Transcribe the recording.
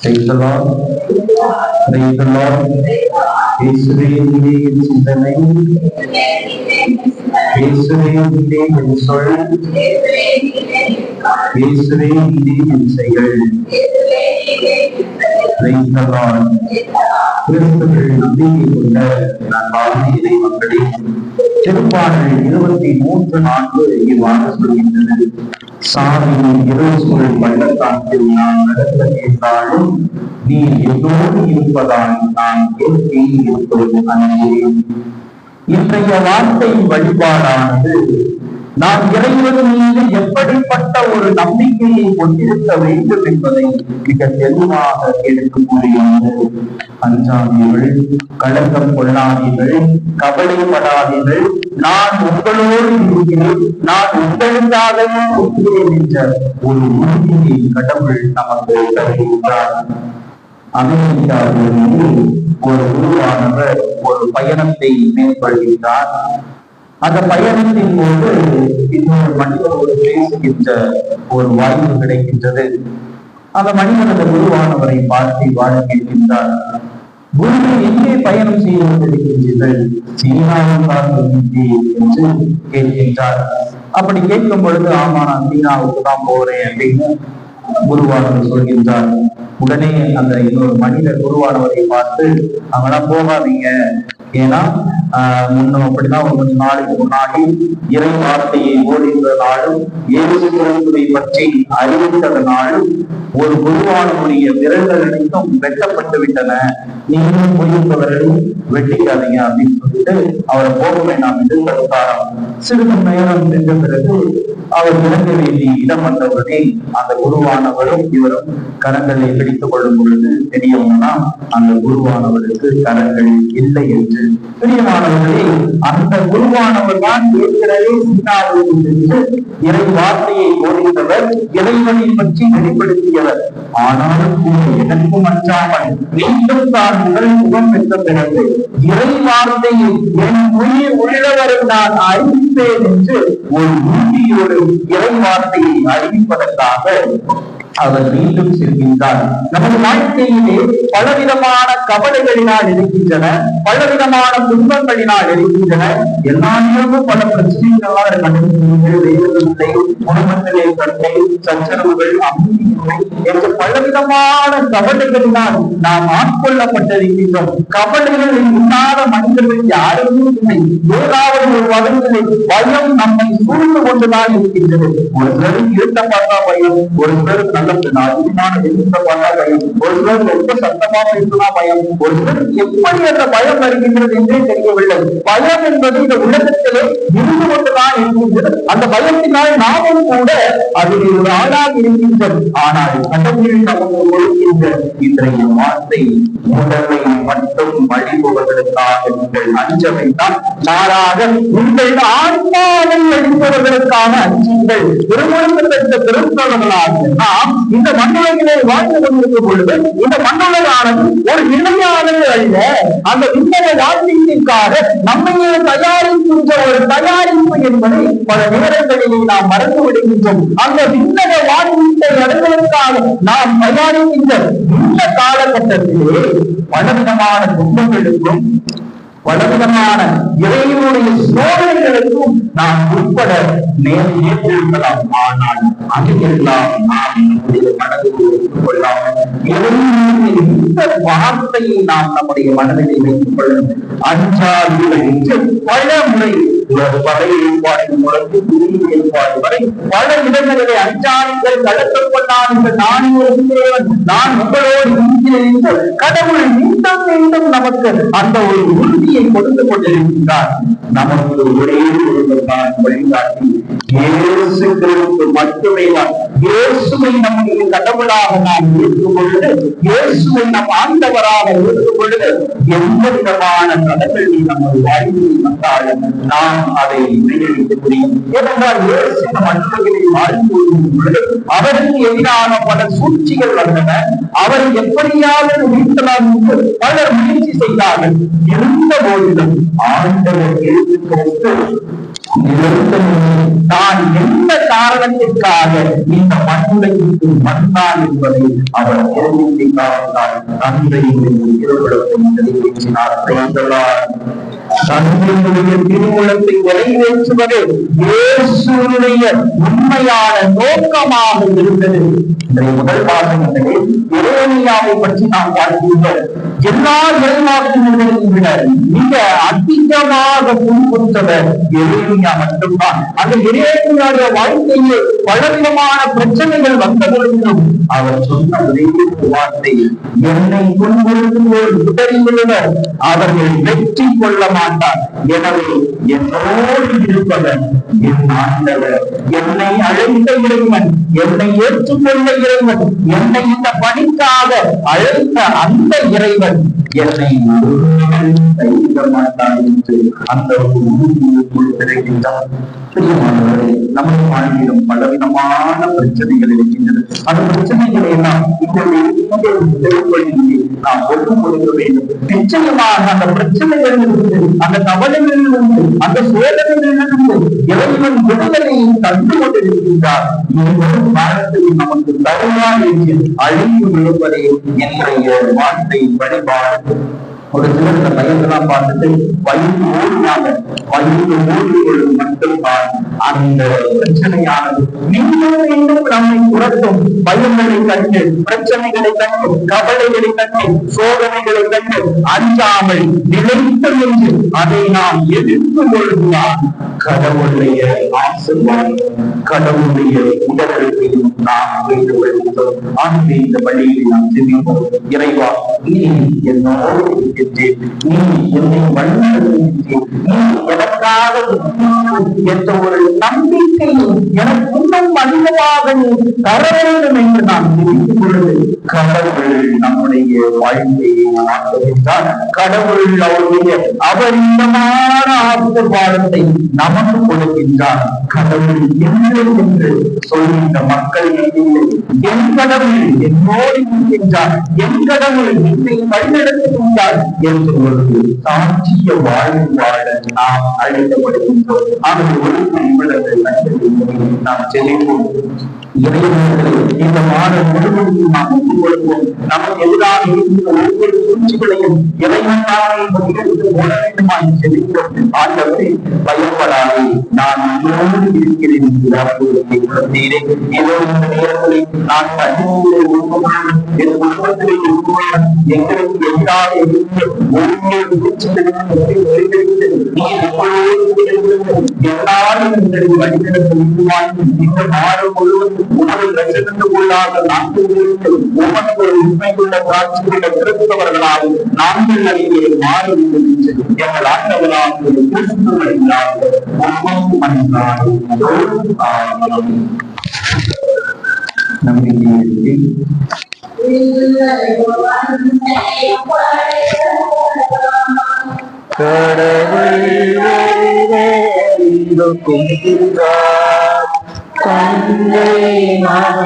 Praise the Lord. Praise the Lord. இயேசுவே நீரே என் சிந்தனை, இயேசுவே நீரே என் சொல், இயேசுவே நீரே என் செயல். Praise the Lord. கிறிஸ்துவில் நம்பிக்கை கொண்ட அன்பார்ந்த இறை மக்களே, திருப்பாடல் 23:4 இவ்வாறு சொல்கின்றது: சாவியின் இருள் பள்ளத்தாக்கில் நான் நடக்க கேட்டாலும் நீ என்னோடு இருப்பதால் நான் ஏற்கே இருப்பது அன்றேன். இன்றைய வார்த்தை வழிபாடானது நாம் இறைவன் மீது எப்படிப்பட்ட ஒரு நம்பிக்கையை கொண்டிருக்க வேண்டும் என்பதை மிக தெளிவாக எடுக்கக்கூடியது. அஞ்சாதீர்கள், கலக்கம் கொள்ளாதீர்கள், கவலைப்படாதீர்கள், நான் உங்களோடு இருக்கிறேன், நான் உங்களுக்காகவே இருக்கிறேன் என்ற ஒரு உறுதியை கடவுள் நமக்கு தருகின்றார். அமெரிக்காவிலிருந்து ஒரு குருவானவர் ஒரு பயணத்தை மேற்கொள்கின்றார். அந்த பயணத்தின் போது இன்னொரு மனிதரோடு பேசுகின்ற ஒரு வாய்ப்பு கிடைக்கின்றது. அந்த மனிதன் அந்த குருவானவரை பார்த்து வாழ கேட்கின்றார். குரு, எங்கே பயணம் செய்து கொண்டிருக்கின்றீர்கள்? சீனாவில் என்று கேட்கின்றார். அப்படி கேட்கும் பொழுது, ஆமா, நான் சீனாவுக்கு தான் போறேன் அப்படின்னு குருவானவர் சொல்கின்றார். உடனே அந்த இன்னொரு மனிதர் குருவானவரை பார்த்து, அவெல்லாம் போகாதீங்க, ஏன்னா முன்னும் அப்படிதான் ஒரு கொஞ்ச நாளைக்கு முன்னாடி இறை வார்த்தையை ஓடின்றனாலும் இயேசு கிறிஸ்துவை பற்றி அறிவித்ததனாலும் ஒரு குருவானவருடைய விரல்கள் அனைத்தும் வெட்டப்பட்டு விட்டன, நீங்களும் போயிருப்பவர்களையும் வெட்டிக்காதீங்க அப்படின்னு சொல்லிட்டு அவரை போக வேண்டாம் என்று தடுத்தாராம். சிறிது நேரம் சென்ற பிறகு அவர் இறங்க வேண்டிய இடம் வந்தவுடனே அந்த குருவானவரும் இவரும் கரங்களை பிடித்துக் கொள்ளும் பொழுது தெரியவனா அந்த குருவானவருக்கு கரங்கள் இல்லை என்று. பிரியமானவர்களே, அந்த குருவானவர் தான் ஏற்கனவே சீனாவுக்கு சென்று இறை வார்த்தையை போதித்தவர், இறைவனை பற்றி வெளிப்படுத்தியவர். ஆனாலும் எனக்கும் அஞ்சாமல் மீண்டும் தான் முதல் முகம் பெற்ற பிறகு இறை வார்த்தையை என் உயிர் உள்ளவரை நான் அறிவிப்பேன் என்று ஒரு உறுதியோடு இறை வார்த்தையை அறிவிப்பதற்காக அவர் மீண்டும் செல்கின்றார். நமது வாழ்க்கையிலே பலவிதமான கவலைகளினால் இருக்கின்றன, பலவிதமான துன்பங்களினால் இருக்கின்றன. எல்லா நேரமும் பல பிரச்சனைகளால் குடும்பத்திலே சண்டை, சச்சரவுகள், அமைதியின்மை என்ற பலவிதமான கவலைகளினால் நாம் ஆட்கொள்ளப்பட்டிருக்கின்றோம். கவலைகள் இல்லாத மனிதர்கள் யாருமே இல்லை. ஏதாவது ஒரு வகையிலே பயம் நம்மை சூழ்ந்து கொண்டுதான் இருக்கின்றது. ஒரு சிலருக்கு இருட்ட பார்த்தா பயம், ஒரு சிலருக்கு நல்ல அதிகமான பயம், ஒரு சிலர் ரொம்ப சத்தமாக இருக்குன்னா பயம், ஒரு சிலர் எப்படி அந்த பயம் வருகின்றது என்றே தெரியவில்லை. பயம் என்பது இந்த உலகத்திலே இருந்து கொண்டுதான் இருக்கின்றது. அந்த பயத்தினால் நாமும் கூட அதில் ஒரு ஆளாக இருக்கின்றது. ஆனால் கடவுள் நமக்கு கொடுக்கின்ற இன்றைய வார்த்தை உடலை மட்டும் வழிபவர்களுக்காக நீங்கள் அஞ்ச வேண்டாம், மாறாக உங்கள் ஆன்மாவை அழிப்பவர்களுக்காக அஞ்சுங்கள். திருமணத்திற்கு திருத்தவர்களாக நாம் இந்த மண்ணுலகிலே வாழ்ந்து கொண்டிருக்கும் பொழுது இந்த மண்ணுலகானது ஒரு நிலையானது அல்ல. அந்த விண்ணக வாழ்க்கைக்காக நம்மையே தயாரிக்கின்ற ஒரு தயாரிப்பு என்பதை பல நேரங்களிலே நாம் மறந்து விடுகின்றோம். அந்த விண்ணக வாழ்க்கை அடைவதற்காக நாம் தயாரிக்கின்ற இந்த காலகட்டத்திலே பலவிதமான துன்பங்களுக்கும் பலவிதமான இறைவனுடைய சோதனைகளுக்கும் நாம் உட்பட நேர்ந்திருக்கலாம். ஆனால் அதையெல்லாம் நாம் நம்முடைய மனதில் வைத்துக் கொள்ளாமல் இந்த வார்த்தையை நாம் நம்முடைய மனதிலே வைத்துக் கொள்ளும். அஞ்சாதீர்கள் என்று பல முறை பழைய ஏற்பாடு முழங்கு புதிய ஏற்பாடு வரை பல இடங்களிலே அஞ்சாதீர்கள், கலக்கம் கொள்ளாதீர்கள், நான் இருக்கிறேன், நான் உங்களோடு இருக்கிறேன் என்று கடவுள் மீண்டும் மீண்டும் நமக்கு அந்த ஒரு உறுதியை கொடுத்து கொண்டிருக்கின்றார். நமக்கு ஒரே ஒருவர்தான் வழிகாட்டி, இயேசு கிறிஸ்து மட்டுமே தான். இயேசுவை நம்முடைய கடவுளாக நாம் இருக்கும் பொழுது, இயேசுவை நம் ஆண்டவராக இருக்கும் பொழுது, எந்த விதமான தடங்கள் நமது வாழ்க்கையில் வந்தாலும் நாம் அதை நிறைவேற்ற முடியும். ஏனென்றால் இயேசு நம் அன்பர்களை வாழ்ந்து கொள்ளும் பொழுது அவருக்கு எதிரான பல சூழ்ச்சிகள் வந்தன. அவரை எப்படியாவது வீழ்த்தலாம் என்று பலர் முயற்சி செய்தார்கள். இருந்த போதிலும் ஆண்டவர் இயேசு கிறிஸ்து நான் எந்த காரணத்திற்காக இந்த மண்ணுலகிற்கு வந்தான் என்பதை அவர் தெரிவித்தால் தந்தையின் நிறைவேற்றினார். தந்தையுடைய திருவுளத்தை நிறைவேற்றுவது இயேசுவுடைய உண்மையான நோக்கமாக இருந்தது. முதல் பாடங்களே எரேமியாவை பற்றி நாம் பார்க்கின்றோம். எல்லா இறைவாக்கினர்களையும் விட மிக அதிகமாக புண்புற்றவர் எரேமியா மட்டும்தான். அந்த எரேமியாவுடைய வாழ்க்கையில் பலவிதமான பிரச்சனைகள் வந்த பொழுதும் அவர் சொன்ன ஒரே வார்த்தை, என்னை துன்புறுத்துவோர் உதறியுள்ளவர் அவர்கள் வெற்றி கொள்ள மாட்டார். எனவே என்னோடு இருப்பவர் என் ஆண்டவர், என்னை அழைத்த இறைவன், என்னை ஏற்றுக்கொண்ட இறைவன், என்னை இந்த பணிக்காக அழைத்த அந்த இறைவன் என்னை கைவிட மாட்டார் என்று அந்த கிடைக்கின்றார். நமது வாழ்விலும் பலவிதமான பிரச்சனைகள் இருக்கின்றன. அந்த பிரச்சனைகளை எல்லாம் நாம் ஒன்று கொடுக்க வேண்டும். நிச்சயமாக அந்த பிரச்சனைகளிலிருந்து, அந்த கவலைகளிலிருந்து, அந்த சோதனைகளிலிருந்து இறைவன் விடுதலையை தந்து கொண்டிருக்கின்றார். காலத்தில் நமக்கு தருவார் என்று அழிவு விழுவதே என்னுடைய வார்த்தை வழிபாடு. ஒரு சிலர் இந்த பையன்லாம் பார்த்துட்டு வயிறு ஓடுவது மட்டும்தான் அந்த பிரச்சனையானது மீண்டும் மீண்டும் நம்மை புரட்டும். பயங்களை கண்டு, பிரச்சனைகளை கண்டு, கவலைகளை கண்டு, சோதனைகளை கண்டு அஞ்சாமல் நிலைத்து நின்று அதை நாம் எதிர்த்து கொள்ளுதான் கடவுளுடைய ஆசீர்வாதம், கடவுளுடைய உடல்களையும் நாம் வைத்து வருகின்றோம். ஆகவே இந்த வழியில் நாம் சிந்திப்போம். இறைவா, நீ என்னோடு நீ என்னை வழிநடத்துகின்றேன், நீ எனக்காக என்ற ஒரு நம்பிக்கையும் எனக்கு இன்னும் அதிகமாக நீ தர வேண்டும் என்று நாம் சிந்திக்கும் பொழுது கடவுள் நம்முடைய வாழ்க்கையை மாற்றுகின்றார். கடவுள் அவருடைய அபரிதமான ஆசீர்வாதத்தை நமக்கு கொடுக்கின்றார். கடவுள் என்று சொல்கின்ற மக்கள் என் கடவுள் என்னோடு இருக்கின்றார், என் கடவுள் என்னை வழிநடத்துகின்றார் என்று ஒரு சாட்சிய வாழ்வு வாழ நாம் அழைக்கப்படுகின்றோம். ஆனால் ஒரு நாம் செல்லுவோம். இந்த மாதம் முழுவதும் நாம் ஒப்புக் கொடுப்போம். நமக்கு எதிராக இருக்கின்ற ஒவ்வொரு சூழ்ச்சிகளையும் இறைவனாக போட வேண்டுமா என்று செல்கிறோம். ஆண்டவரே, பயப்படாதே, நான் உங்களோடு இருக்கிறேன் என்று குழந்தையிலே ஏதோ இந்த நேரங்களில் நான் தனிமையிலே உருவான என் குடும்பத்திலே உருவான எங்களுக்கு எதிராக இருந்த ஒவ்வொரு சூழ்ச்சிகளையும் எல்லாரும் எங்களுக்கு வழிநடத்த உருவாய் இந்த மாதம் முழுவதும் உணவு லட்சத்துக்குள்ளாக நாட்டுகளுக்கு உமக்கு உண்மைக்குள்ள காட்சிகளை திருத்தவர்களாக நாங்கள் அறிவியை மாறுவது எங்கள் ஆண்டவராக நம்பிக்கை தந்தை நான்